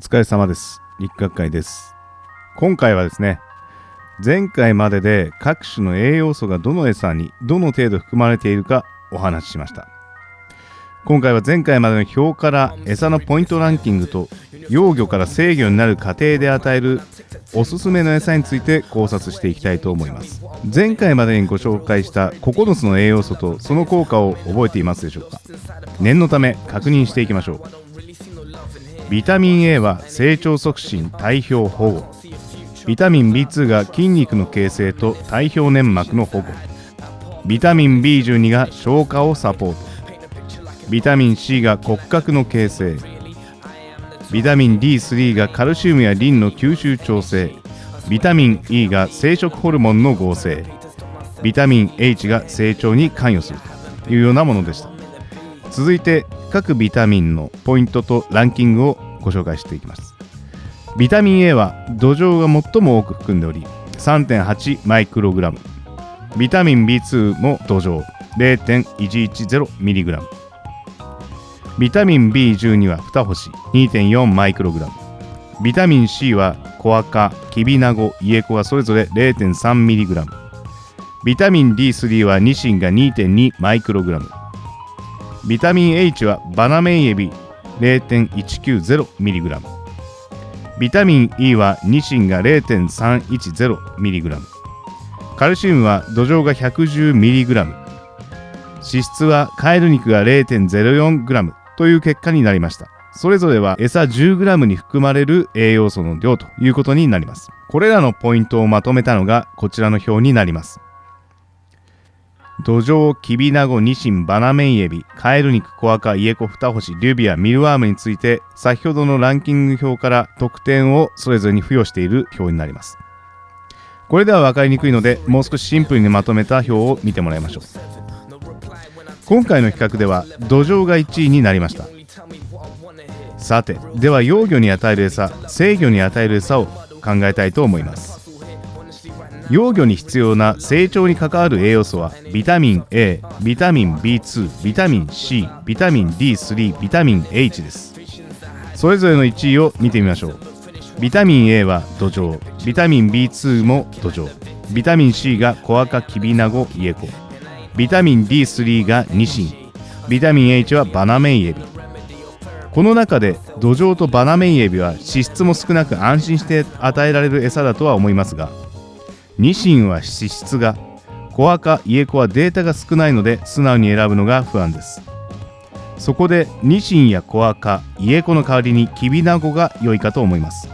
疲れ様です。陸学会です。今回はですね、前回までで各種の栄養素がどの餌にどの程度含まれているかお話ししました。今回は前回までの表から餌のポイントランキングと幼魚から成魚になる過程で与えるおすすめの餌について考察していきたいと思います。前回までにご紹介した9つの栄養素とその効果を覚えていますでしょうか。念のため確認していきましょう。ビタミン A は成長促進、体表保護。ビタミン B2 が筋肉の形成と体表粘膜の保護。ビタミン B12 が消化をサポート。ビタミン C が骨格の形成。ビタミン D3 がカルシウムやリンの吸収調整。ビタミン E が生殖ホルモンの合成。ビタミン H が成長に関与するというようなものでした。続いて各ビタミンのポイントとランキングをご紹介していきます。ビタミン A は土壌が最も多く含んでおり 3.8 マイクログラム。ビタミン B2 も土壌 0.110 ミリグラム。ビタミン B12 は2星 2.4 マイクログラム。ビタミン C はコアカ、キビナゴ、イエコがそれぞれ 0.3 ミリグラム。ビタミン D3 はニシンが 2.2 マイクログラム。ビタミン H はバナメイエビ 0.190 ミリグラム。ビタミン E はニシンが 0.310 ミリグラム。カルシウムは土壌が110ミリグラム。脂質はカエル肉が 0.04 グラムという結果になりました。それぞれは餌10グラムに含まれる栄養素の量ということになります。これらのポイントをまとめたのがこちらの表になります。土壌、キビナゴ、ニシン、バナメイエビ、カエル肉、コアカ、イエコ、フタホシ、リュビア、ミルワームについて先ほどのランキング表から得点をそれぞれに付与している表になります。これでは分かりにくいのでもう少しシンプルにまとめた表を見てもらいましょう。今回の比較では土壌が1位になりました。さて、では幼魚に与える餌、成魚に与える餌を考えたいと思います。幼魚に必要な成長に関わる栄養素はビタミン A、ビタミン B2、ビタミン C、ビタミン D3、ビタミン H です。それぞれの1位を見てみましょう。ビタミン A は土壌、ビタミン B2 も土壌、ビタミン C がコアカ、キビナゴ、イエコ、ビタミン D3 がニシン、ビタミン H はバナメイエビ。この中で土壌とバナメイエビは脂質も少なく安心して与えられる餌だとは思いますが、ニシンは脂質が、コアカ、イエコはデータが少ないので素直に選ぶのが不安です。そこでニシンやコアカ、イエコの代わりにキビナゴが良いかと思います。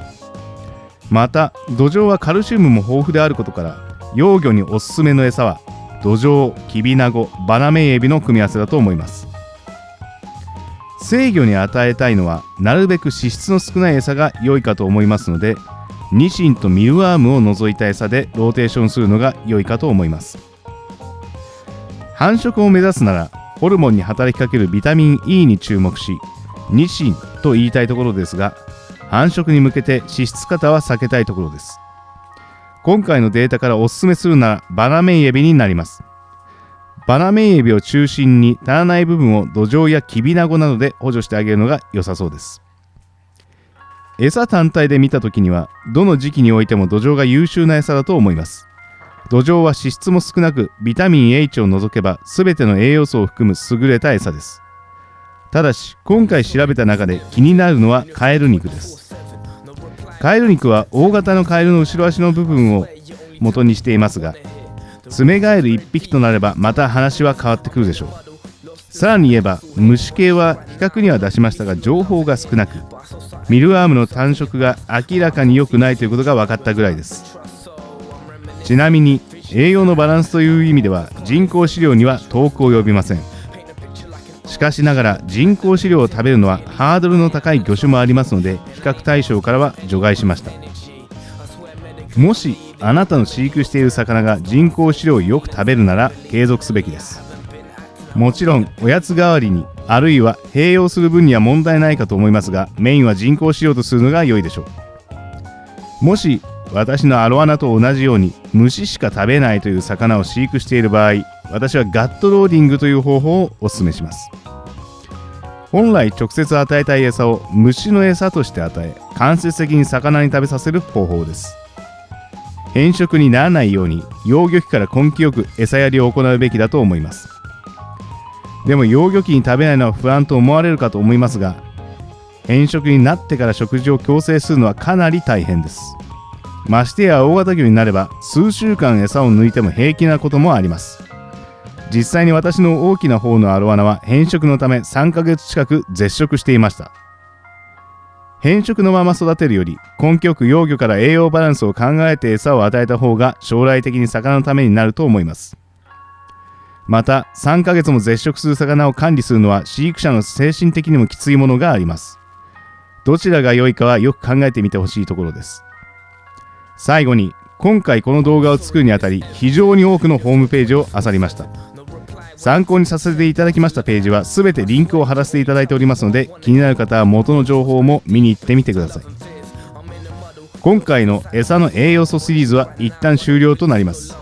また土壌はカルシウムも豊富であることから幼魚におすすめの餌は土壌、キビナゴ、バナメイエビの組み合わせだと思います。成魚に与えたいのはなるべく脂質の少ない餌が良いかと思いますので、ニシンとミルワームを除いた餌でローテーションするのが良いかと思います。繁殖を目指すならホルモンに働きかけるビタミン E に注目し、ニシンと言いたいところですが、繁殖に向けて脂質過多は避けたいところです。今回のデータからおすすめするならバナメイエビになります。バナメイエビを中心に足らない部分を土壌やキビナゴなどで補助してあげるのが良さそうです。餌単体で見たときにはどの時期においても土壌が優秀な餌だと思います。土壌は脂質も少なくビタミン H を除けば全ての栄養素を含む優れた餌です。ただし今回調べた中で気になるのはカエル肉です。カエル肉は大型のカエルの後ろ足の部分を元にしていますが、ツメガエル1匹となればまた話は変わってくるでしょう。さらに言えば虫系は比較には出しましたが情報が少なく、ミルワームの単色が明らかに良くないということが分かったぐらいです。ちなみに栄養のバランスという意味では人工飼料には遠く及びません。しかしながら人工飼料を食べるのはハードルの高い魚種もありますので比較対象からは除外しました。もしあなたの飼育している魚が人工飼料をよく食べるなら継続すべきです。もちろんおやつ代わりにあるいは併用する分には問題ないかと思いますが、メインは人工飼料とするのが良いでしょう。もし私のアロワナと同じように虫しか食べないという魚を飼育している場合、私はガットローディングという方法をお勧めします。本来直接与えたい餌を虫の餌として与え、間接的に魚に食べさせる方法です。変色にならないように幼魚期から根気よく餌やりを行うべきだと思います。でも幼魚期に食べないのは不安と思われるかと思いますが、変色になってから食事を強制するのはかなり大変です。ましてや大型魚になれば数週間餌を抜いても平気なこともあります。実際に私の大きな方のアロワナは変色のため3ヶ月近く絶食していました。変色のまま育てるより根気よく幼魚から栄養バランスを考えて餌を与えた方が将来的に魚のためになると思います。また3ヶ月も絶食する魚を管理するのは飼育者の精神的にもきついものがあります。どちらが良いかはよく考えてみてほしいところです。最後に今回この動画を作るにあたり非常に多くのホームページを漁りました。参考にさせていただきましたページはすべてリンクを貼らせていただいておりますので、気になる方は元の情報も見に行ってみてください。今回の餌の栄養素シリーズは一旦終了となります。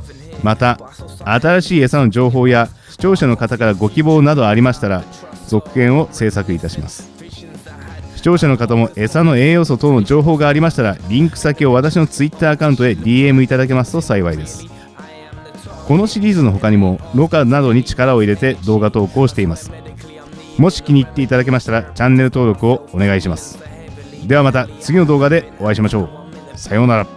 また新しい餌の情報や視聴者の方からご希望などありましたら続編を制作いたします。視聴者の方も餌の栄養素等の情報がありましたらリンク先を私の Twitter アカウントへ DM いただけますと幸いです。このシリーズの他にもろ過などに力を入れて動画投稿しています。もし気に入っていただけましたらチャンネル登録をお願いします。ではまた次の動画でお会いしましょう。さようなら。